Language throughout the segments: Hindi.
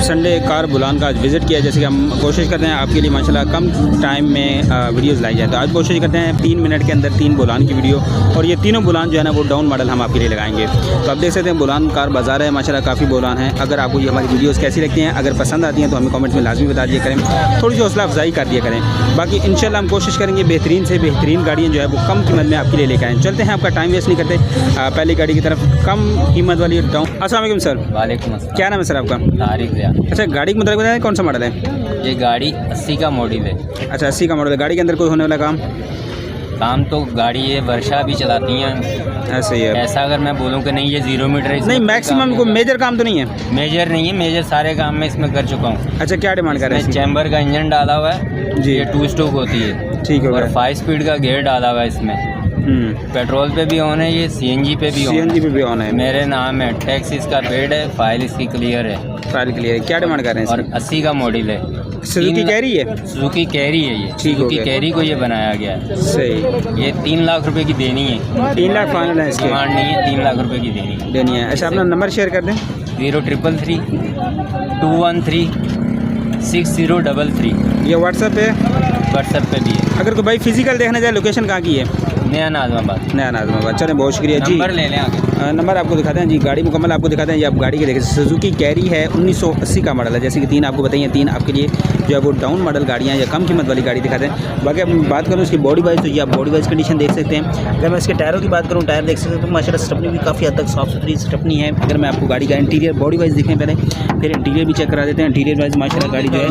संडे कार बुलान का आज विज़िट किया, जैसे कि हम कोशिश करते हैं आपके लिए माशाल्लाह कम टाइम में वीडियोस लाई जाए। तो आज कोशिश करते हैं 3 मिनट के अंदर 3 बुलान की वीडियो, और ये तीनों बुलान जो है ना वो डाउन मॉडल हम आपके लिए लगाएंगे। तो आप देख सकते हैं बुलान कार बाज़ार है माशाल्लाह, काफ़ी बुलान है। अगर आपको ये हमारी वीडियोज़ कैसी लगती हैं, अगर पसंद आती हैं तो हमें कमेंट में लाजमी बता दिया करें, थोड़ी सी हौसला अफजाई कर दिया करें। बाकी इंशाल्लाह हम कोशिश करेंगे बेहतरीन से बेहतरीन गाड़ियाँ जो है वो कम कीमत में आपके लिए लेकर आएँ। चलते हैं, आपका टाइम वेस्ट नहीं करते, पहली गाड़ी की तरफ, कम कीमत वाली डाउन। अस्सलाम वालेकुम सर। वालेकुम अस्सलाम। क्या नाम है सर आपका? तारिक ज़िया। अच्छा, गाड़ी के मतलब बताएं कौन सा मॉडल है? ये गाड़ी 80 का मॉडल है। अच्छा, 80 का मॉडल है। गाड़ी के अंदर कोई होने वाला काम तो गाड़ी ये वर्षा भी चलाती हैं, ऐसे ही है। ऐसा अगर मैं बोलूँ कि नहीं ये 0 मीटर है, नहीं मैक्सिमम कोई मेजर काम तो नहीं है? मेजर नहीं है, मेजर सारे काम मैं इसमें कर चुका हूँ। अच्छा, क्या डिमांड कर रहे हैं? चैम्बर का इंजन डाला हुआ है जी, ये 2 स्ट्रोक होती है, ठीक है, और 5 स्पीड का गियर डाला हुआ है इसमें। पेट्रोल पे भी ऑन है, ये CNG पे भी ऑन है। मेरे नाम है, टैक्स इसका पेड है, फाइल इसकी क्लियर है। फाइल क्लियर है। क्या डिमांड कर रहे हैं? और 80 का मॉडल है। सुजुकी कैरी है? सुजुकी कैरी है ये, ठीक सुजुकी कैरी को ये बनाया गया है। सही। ये 3 लाख रुपए की देनी है। 3 लाख फाइनल है इसकी? डिमांड नहीं है, 3 लाख रुपए की देनी है। अच्छा, अपना नंबर शेयर कर दें। 0333 213 6033। ये व्हाट्सएप है? व्हाट्सएप पे भी है। अगर कोई भाई फिजिकल देखना चाहे, लोकेशन कहाँ की है? नया नाज़माबाद। नया नाज़माबाद। चलें, बहुत शुक्रिया जी। नंबर ले लें आगे। नंबर आपको दिखाते हैं जी, गाड़ी मुकम्मल आपको दिखाते हैं। ये आप गाड़ी के देखें, सुजुकी कैरी है, 1980 का मॉडल है। जैसे कि 3 आपको बताइए, 3 आपके लिए जो है वो डाउन मॉडल गाड़ियाँ या कम कीमत वाली गाड़ी दिखाते हैं। बाकी अब बात करूँ इसकी बॉडी वाइज, तो ये आप बॉडी वाइज कंडीशन देख सकते हैं। अगर मैं इसके टायरों की बात करूँ, टायर देख सकते हैं तो माशाल्लाह स्टपनी भी काफ़ी हद तक साफ़ सुथरी स्टपनी है। अगर मैं आपको गाड़ी का इंटीरियर बॉडी वाइज दिखें पहले, फिर इंटीरियर भी चेक करा देते हैं। इंटीरियर वाइज माशाल्लाह गाड़ी जो है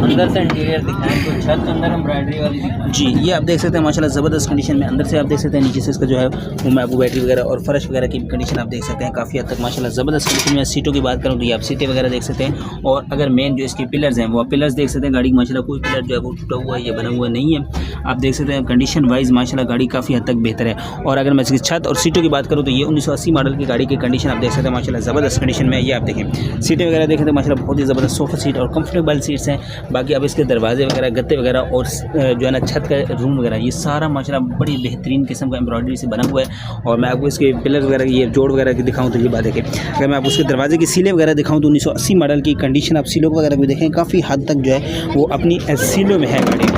अंदर से इंटीरियर दिखाएं तो छत अंदर एम्ब्रॉयडरी वाली जी, ये आप देख सकते हैं माशाल्लाह ज़बरदस्त कंडीशन में। अंदर से आप देख सकते हैं, नीचे से इसका जो है वो मैं आपको बैटरी वगैरह और फर्श वगैरह की कंडीशन आप देख सकते हैं, काफ़ी हद तक माशाल्लाह ज़बरदस्त कंडीशन में। सीटों की बात करूँ तो ये आप सीटें वगैरह देख सकते हैं। और अगर मेन जो इसके पिलर्स हैं वो आप पिलर्स देख सकते हैं। गाड़ी माशाल्लाह कोई पिलर जो है वो टूटा हुआ है या बना हुआ नहीं है, आप देख सकते हैं। कंडीशन वाइज माशाल्लाह गाड़ी काफ़ी हद तक बेहतर है। और अगर मैं इसकी छत और सीटों की बात करूँ तो ये 1980 मॉडल की गाड़ी की कंडीशन आप देख सकते हैं माशाल्लाह ज़बरदस्त कंडीशन में। ये आप देखें, सीटें वगैरह देखें तो माशाल्लाह बहुत ही ज़बरदस्त सोफ़ा सीट और कंफर्टेबल सीट्स हैं। बाकी अब इसके दरवाजे वगैरह, गत्ते वगैरह और जो है ना छत का रूम वगैरह, ये सारा माशाल्लाह बड़ी बेहतरीन किस्म का एम्ब्रॉयडरी से बना हुआ है। और मैं आपको इसके पिलर वगैरह ये जोड़ वगैरह की दिखाऊँ तो ये बात है कि अगर मैं आपको उसके दरवाजे की सीलें वगैरह दिखाऊँ तो 1980 मॉडल की कंडीशन आप सीलों वगैरह भी देखें, काफ़ी हद तक जो है वो अपनी सीलों में है गाड़ी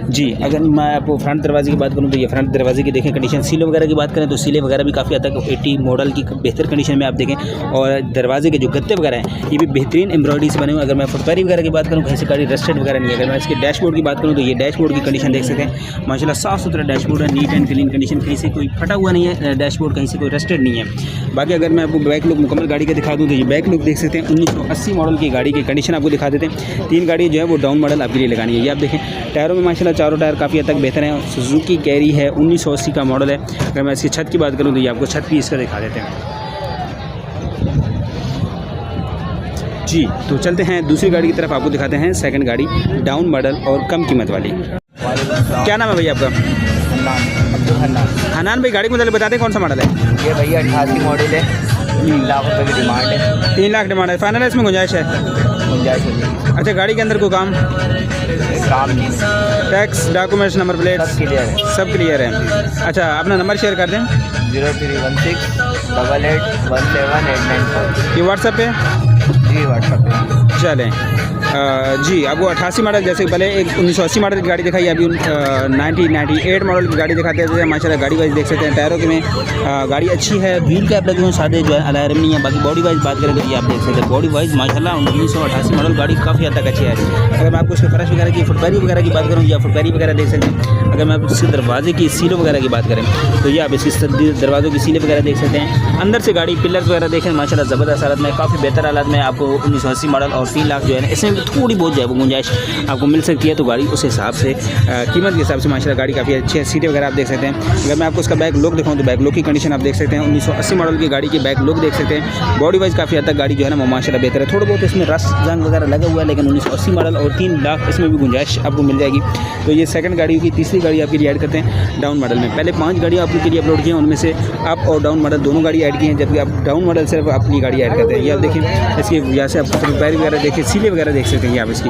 जी। अगर मैं आपको फ्रंट दरवाजे की बात करूँ तो ये फ्रंट दरवाजे की देखें कंडीशन। सीलें वगैरह की बात करें तो सीलें वगैरह भी काफ़ी हद तक 80 मॉडल की बेहतर कंडीशन में आप देखें। और दरवाजे के जो गत्ते वगैरह हैं ये भी बेहतरीन एम्ब्रॉयडरी से बने हुए। अगर मैं फुटपैरी वगैरह की बात करूँ, कहीं से गाड़ी रस्टेड वगैरह नहीं है। अगर मैं इसके डैशबोर्ड की बात करूँ तो ये डैशबोर्ड की कंडीशन देख सकते हैं माशाल्लाह साफ़ सुथरा डैशबोर्ड है, नीट एंड क्लीन कंडीशन, कहीं से कोई फटा हुआ नहीं है डैशबोर्ड, कहीं से कोई रस्टेड नहीं है। बाकी अगर मैं आपको बैक लुक मुकम्मल गाड़ी का दिखा दूँ तो ये बैक लुक देख सकते हैं। 1980 मॉडल की गाड़ी की कंडीशन आपको दिखा देते हैं। 3 गाड़ी जो है वो डाउन मॉडल आपके लिए लगानी है। ये आप देखें, टायरों में माशाल्लाह चारों टायर काफ़ी हद तक बेहतर हैं। सुजुकी कैरी है, 1980 का मॉडल है। अगर मैं इसकी छत की बात करूँ तो ये आपको छत भी इसका दिखा देते हैं जी। तो चलते हैं दूसरी गाड़ी की तरफ, आपको दिखाते हैं सेकंड गाड़ी डाउन मॉडल और कम कीमत वाली। क्या नाम है भैया आपका? हनान भाई, गाड़ी को मतलब बताते हैं कौन सा मॉडल है? ये भैया 88 मॉडल है, 3 लाख रुपए की डिमांड है। 3 लाख डिमांड है, फाइनल है इसमें गुंजाइश है? गुंजाइश है। अच्छा, गाड़ी के अंदर कोई काम नहीं, टैक्स डॉक्यूमेंट्स नंबर प्लेट सब क्लियर है। अच्छा, अपना नंबर शेयर कर दें। 0316 88 17894। ये व्हाट्सएप पे? जी व्हाट्सएप पे। चलें जी, आपको 88 मॉडल, जैसे पहले एक 1980 मॉडल की गाड़ी दिखाई, अभी 1998 मॉडल की गाड़ी दिखाते हैं माशाल्लाह। गाड़ी वाइज देख सकते हैं, टायरों के में गाड़ी अच्छी है, व्हील कैप लगे हुए सादे जो है, अलार्म नहीं है। बाकी बॉडी वाइज बात करें तो ये आप देख सकते हैं बॉडी वाइज माशाल्लाह 1988 मॉडल गाड़ी काफ़ी हद तक अच्छी है। अगर मैं आपको उसके फर्श वगैरह की फुटपैरी वगैरह की बात करूँ या फुटपैरी वगैरह देख सकते हैं। अगर मैं आपको इसके दरवाजे की सीलों वगैरह की बात करें तो ये आप इसकी दरवाज़ों की सीलें वगैरह देख सकते हैं। अंदर से गाड़ी पिलर्स वगैरह देखें माशाल्लाह ज़बरदस्त हालत में, काफ़ी बेहतर हालत में। आपको 1980 मॉडल और 3 लाख जो है इसमें थोड़ी बहुत जो है वो गुंजाइश आपको मिल सकती है। तो गाड़ी उस हिसाब से कीमत के हिसाब से माशाल्लाह गाड़ी काफ़ी अच्छी है। सीटें वगैरह आप देख सकते हैं। अगर मैं आपको उसका बैक लुक दिखाऊँ तो बैक लुक की कंडीशन आप देख सकते हैं। 1980 मॉडल की गाड़ी की बैक लुक देख सकते हैं। बॉडी वाइज काफ़ी हद तक गाड़ी जो है ना माशाल्लाह बेहतर है। थोड़ा बहुत इसमें रस्ट जंग वगैरह लगा हुआ है, लेकिन 1980 मॉडल और 3 लाख इसमें भी गुंजाइश आपको मिल जाएगी। तो ये सेकंड गाड़ी की, तीसरी गाड़ी आपके लिए ऐड करते हैं डाउन मॉडल में। पहले 5 गाड़ियाँ आपके लिए अपलोड की हैं, उनमें से अप और डाउन मॉडल दोनों गाड़ी ऐड की हैं, जबकि आप डाउन मॉडल सिर्फ अपनी गाड़ी ऐड करते हैं। ये आप देखिए, इसकी यहाँ से आप पैर वगैरह देखिए, सीले वगैरह देख सकते हैं। ये आप इसकी